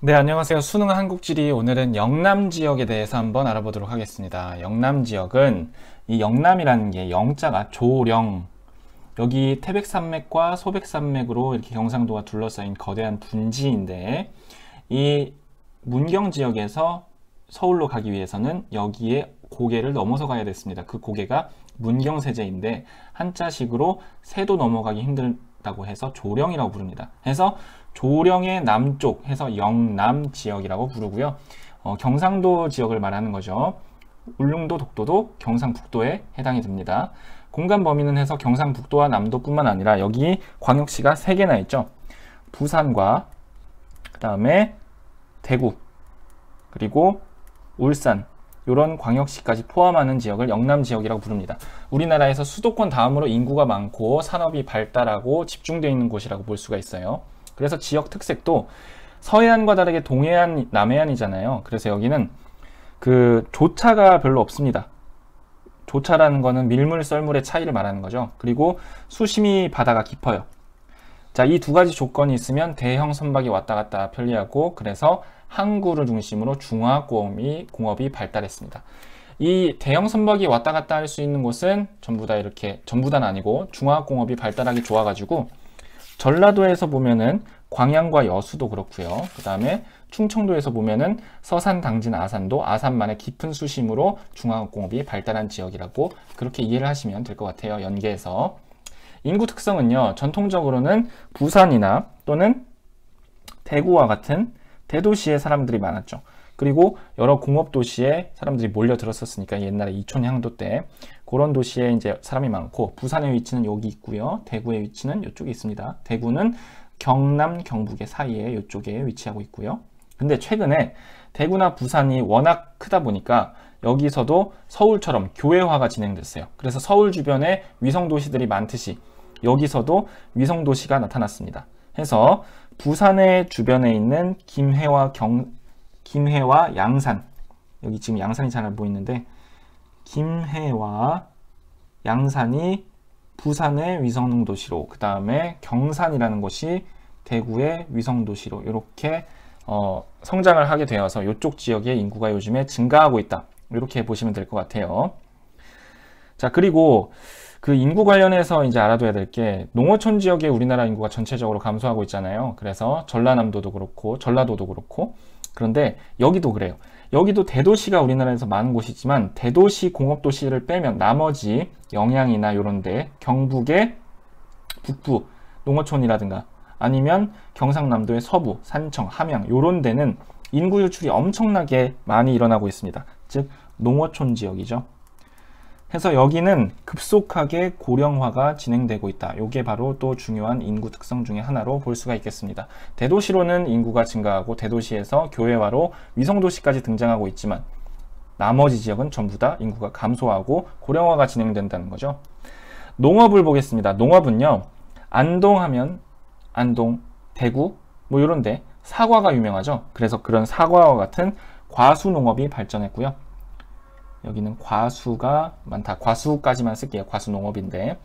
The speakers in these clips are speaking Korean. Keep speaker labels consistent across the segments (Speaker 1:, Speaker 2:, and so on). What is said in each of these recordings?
Speaker 1: 네, 안녕하세요. 수능 한국지리. 오늘은 영남 지역에 대해서 한번 알아보도록 하겠습니다. 영남 지역은 이 영남이라는 게 영자가 조령, 여기 태백산맥과 소백산맥으로 이렇게 경상도가 둘러싸인 거대한 분지인데, 이 문경 지역에서 서울로 가기 위해서는 여기에 고개를 넘어서 가야 됐습니다. 그 고개가 문경세제인데 한자식으로 세도 넘어가기 힘들다고 해서 조령이라고 부릅니다. 해서 조령의 남쪽 해서 영남 지역이라고 부르고요. 경상도 지역을 말하는 거죠. 울릉도, 독도도 경상북도에 해당이 됩니다. 공간 범위는 해서 경상북도와 남도뿐만 아니라 여기 광역시가 3개나 있죠. 부산과 그 다음에 대구 그리고 울산 이런 광역시까지 포함하는 지역을 영남 지역이라고 부릅니다. 우리나라에서 수도권 다음으로 인구가 많고 산업이 발달하고 집중되어 있는 곳이라고 볼 수가 있어요. 그래서 지역 특색도 서해안과 다르게 동해안, 남해안이잖아요. 그래서 여기는 그 조차가 별로 없습니다. 조차라는 거는 밀물, 썰물의 차이를 말하는 거죠. 그리고 수심이 바다가 깊어요. 자, 이 두 가지 조건이 있으면 대형 선박이 왔다 갔다 편리하고, 그래서 항구를 중심으로 중화공업이 발달했습니다. 이 대형 선박이 왔다 갔다 할 수 있는 곳은 전부 다는 아니고 중화공업이 발달하기 좋아가지고 전라도에서 보면은 광양과 여수도 그렇고요. 그 다음에 충청도에서 보면은 서산, 당진, 아산도 아산만의 깊은 수심으로 중화공업이 발달한 지역이라고 그렇게 이해를 하시면 될 것 같아요. 연계해서. 인구 특성은요, 전통적으로는 부산이나 또는 대구와 같은 대도시의 사람들이 많았죠. 그리고 여러 공업도시에 사람들이 몰려들었었으니까 옛날에 이촌향도 때 그런 도시에 이제 사람이 많고, 부산의 위치는 여기 있고요. 대구의 위치는 이쪽에 있습니다. 대구는 경남, 경북의 사이에 이쪽에 위치하고 있고요. 근데 최근에 대구나 부산이 워낙 크다 보니까 여기서도 서울처럼 교외화가 진행됐어요. 그래서 서울 주변에 위성도시들이 많듯이 여기서도 위성도시가 나타났습니다. 해서 부산의 주변에 있는 김해와 양산, 여기 지금 양산이 잘 안 보이는데 김해와 양산이 부산의 위성도시로, 그 다음에 경산이라는 곳이 대구의 위성도시로 이렇게 성장을 하게 되어서 이쪽 지역의 인구가 요즘에 증가하고 있다, 이렇게 보시면 될 것 같아요. 자, 그리고 그 인구 관련해서 이제 알아둬야 될 게, 농어촌 지역에 우리나라 인구가 전체적으로 감소하고 있잖아요. 그래서 전라남도도 그렇고 전라도도 그렇고, 그런데 여기도 그래요. 여기도 대도시가 우리나라에서 많은 곳이지만 대도시 공업도시를 빼면 나머지 영양이나 이런데 경북의 북부 농어촌이라든가 아니면 경상남도의 서부, 산청, 함양 이런 데는 인구 유출이 엄청나게 많이 일어나고 있습니다. 즉 농어촌 지역이죠. 해서 여기는 급속하게 고령화가 진행되고 있다. 이게 바로 또 중요한 인구 특성 중에 하나로 볼 수가 있겠습니다. 대도시로는 인구가 증가하고 대도시에서 교외화로 위성도시까지 등장하고 있지만 나머지 지역은 전부 다 인구가 감소하고 고령화가 진행된다는 거죠. 농업을 보겠습니다. 농업은요, 안동하면 안동, 대구 뭐 이런데 사과가 유명하죠. 그래서 그런 사과와 같은 과수 농업이 발전했고요. 여기는 과수가 많다. 과수까지만 쓸게요. 과수 농업인데.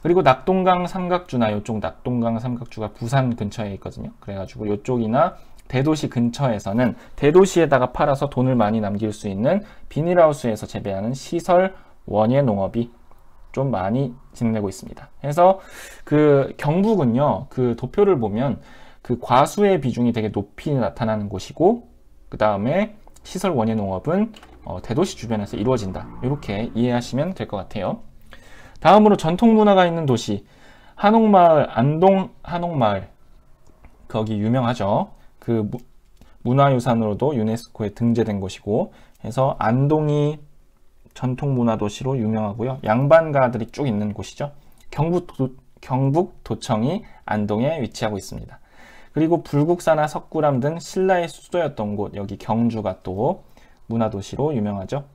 Speaker 1: 그리고 낙동강 삼각주나 이쪽 낙동강 삼각주가 부산 근처에 있거든요. 그래가지고 이쪽이나 대도시 근처에서는 대도시에다가 팔아서 돈을 많이 남길 수 있는 비닐하우스에서 재배하는 시설 원예 농업이 좀 많이 진행되고 있습니다. 그래서 그 경북은요, 그 도표를 보면 그 과수의 비중이 되게 높이 나타나는 곳이고, 그 다음에 시설 원예 농업은 대도시 주변에서 이루어진다. 이렇게 이해하시면 될 것 같아요. 다음으로 전통 문화가 있는 도시, 한옥마을, 안동 한옥마을, 거기 유명하죠. 그 문화유산으로도 유네스코에 등재된 곳이고, 해서 안동이 전통문화도시로 유명하고요. 양반가들이 쭉 있는 곳이죠. 경북도청이 안동에 위치하고 있습니다. 그리고 불국사나 석굴암 등 신라의 수도였던 곳, 여기 경주가 또 문화도시로 유명하죠.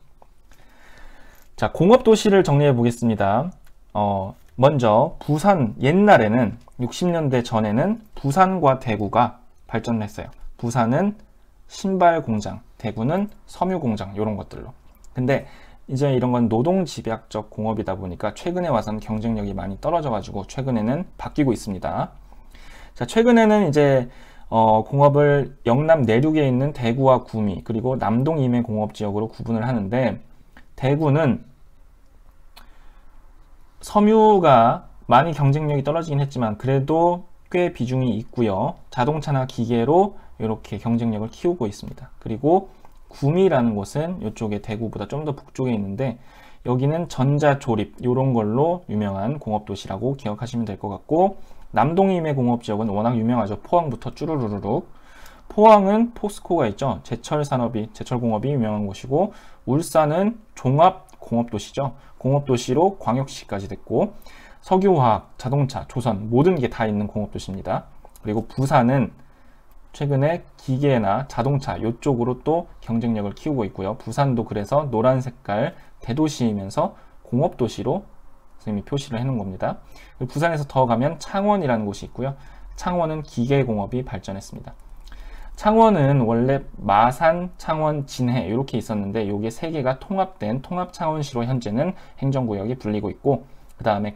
Speaker 1: 자, 공업도시를 정리해 보겠습니다. 먼저 부산, 옛날에는 60년대 전에는 부산과 대구가 발전했어요. 부산은 신발 공장, 대구는 섬유 공장, 이런 것들로. 근데 이제 이런 건 노동집약적 공업이다 보니까 최근에 와서는 경쟁력이 많이 떨어져 가지고 최근에는 바뀌고 있습니다. 자, 최근에는 이제 공업을 영남 내륙에 있는 대구와 구미 그리고 남동 임해 공업지역으로 구분을 하는데, 대구는 섬유가 많이 경쟁력이 떨어지긴 했지만 그래도 꽤 비중이 있고요. 자동차나 기계로 이렇게 경쟁력을 키우고 있습니다. 그리고 구미라는 곳은 이쪽에 대구보다 좀 더 북쪽에 있는데 여기는 전자조립 이런 걸로 유명한 공업도시라고 기억하시면 될 것 같고, 남동임의 공업지역은 워낙 유명하죠. 포항부터 쭈루루룩. 포항은 포스코가 있죠. 제철공업이 유명한 곳이고, 울산은 종합공업도시죠. 공업도시로 광역시까지 됐고, 석유화학, 자동차, 조선 모든 게 다 있는 공업도시입니다. 그리고 부산은 최근에 기계나 자동차 이쪽으로 또 경쟁력을 키우고 있고요. 부산도 그래서 노란 색깔 대도시이면서 공업도시로 선생님이 표시를 해놓은 겁니다. 부산에서 더 가면 창원이라는 곳이 있고요. 창원은 기계공업이 발전했습니다. 창원은 원래 마산, 창원, 진해 이렇게 있었는데 이게 세 개가 통합된 통합창원시로 현재는 행정구역이 불리고 있고, 그 다음에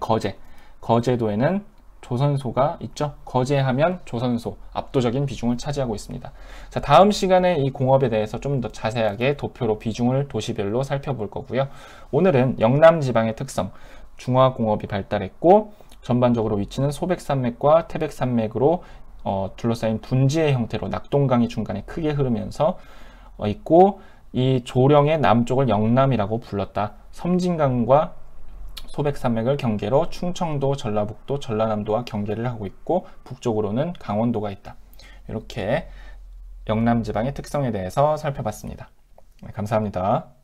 Speaker 1: 거제도에는 조선소가 있죠. 거제하면 조선소 압도적인 비중을 차지하고 있습니다. 자, 다음 시간에 이 공업에 대해서 좀 더 자세하게 도표로 비중을 도시별로 살펴볼 거고요. 오늘은 영남 지방의 특성, 중화공업이 발달했고 전반적으로 위치는 소백산맥과 태백산맥으로 둘러싸인 분지의 형태로 낙동강이 중간에 크게 흐르면서 있고, 이 조령의 남쪽을 영남이라고 불렀다. 섬진강과 소백산맥을 경계로 충청도, 전라북도, 전라남도와 경계를 하고 있고 북쪽으로는 강원도가 있다. 이렇게 영남 지방의 특성에 대해서 살펴봤습니다. 감사합니다.